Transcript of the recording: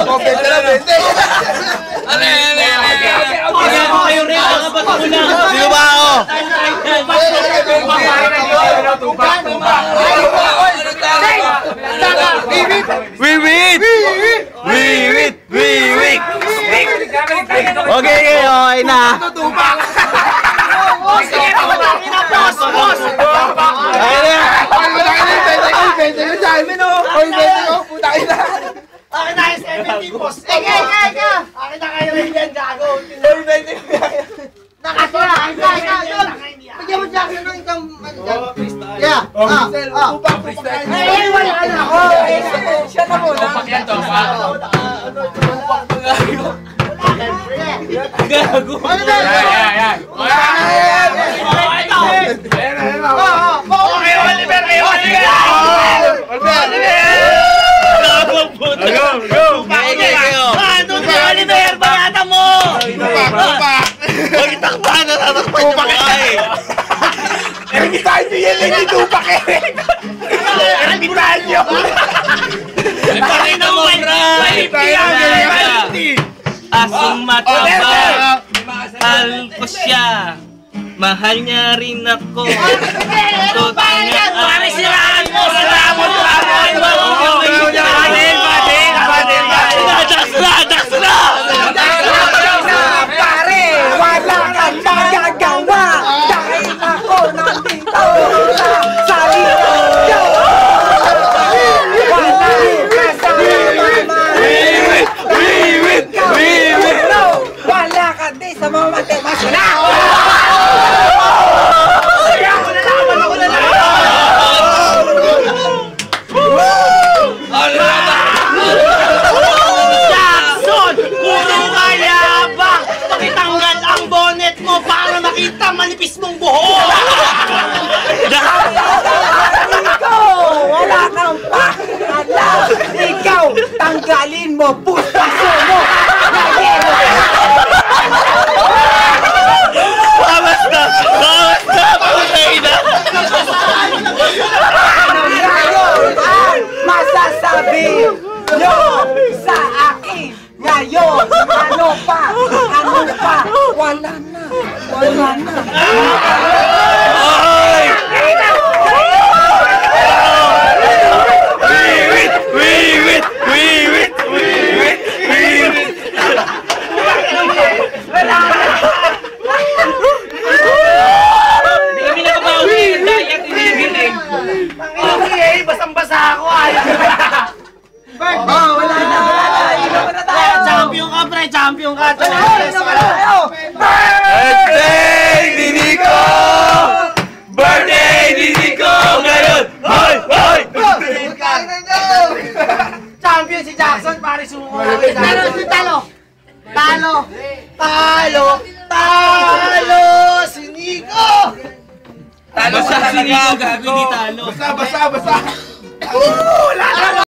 Bente na, bente. Ale. Kayo rin, mga bato mo na. Sino ba ako? Wiwit! Okay, okay na. Akin na yung 70 boss. Eka. Akin na kayo rin yan, gago. Nakasira, akin na. Bigyan mo Jackson ng isang... Yeah. Eh, wala na ako. Siya na muna. Gago. Ano ba? Oliver, bayata mo! Huwag itakpan, natatakpan niyo mukha eh! Ermitan nyo yan lang yung tupak eh! Ermitan nyo! Pakita mo, asong mataba, mahal ko siya, mahal niya rin ako. Pare siraan mo! Siraan mo! Pare, wala kang magagawa dahil ako nandito sa liyo. Wala kasama. Wala ka din sa mga matemasyon na. Makita manipis mong buhok! Wala kang pakialam! Ikaw, tanggalin mo puso mo! Basta! Patay na! Ngayon ang masasabi nyo sa akin! Ngayon, ano pa? Wala na! Ay! Wiwit! Hindi kami nakabawi! Dayat inigiling! Okay, basang-basa ako ay! Wala na! Ilaw na tayo! Champion ka, pre! Champion ka! Birthday ni Nico! Birthday ni Nico! Ngayon! Hoy! Champion si Jackson, pare sumo. Talo si Nico! Talo siya si Nico, gago, hindi talo. Basta!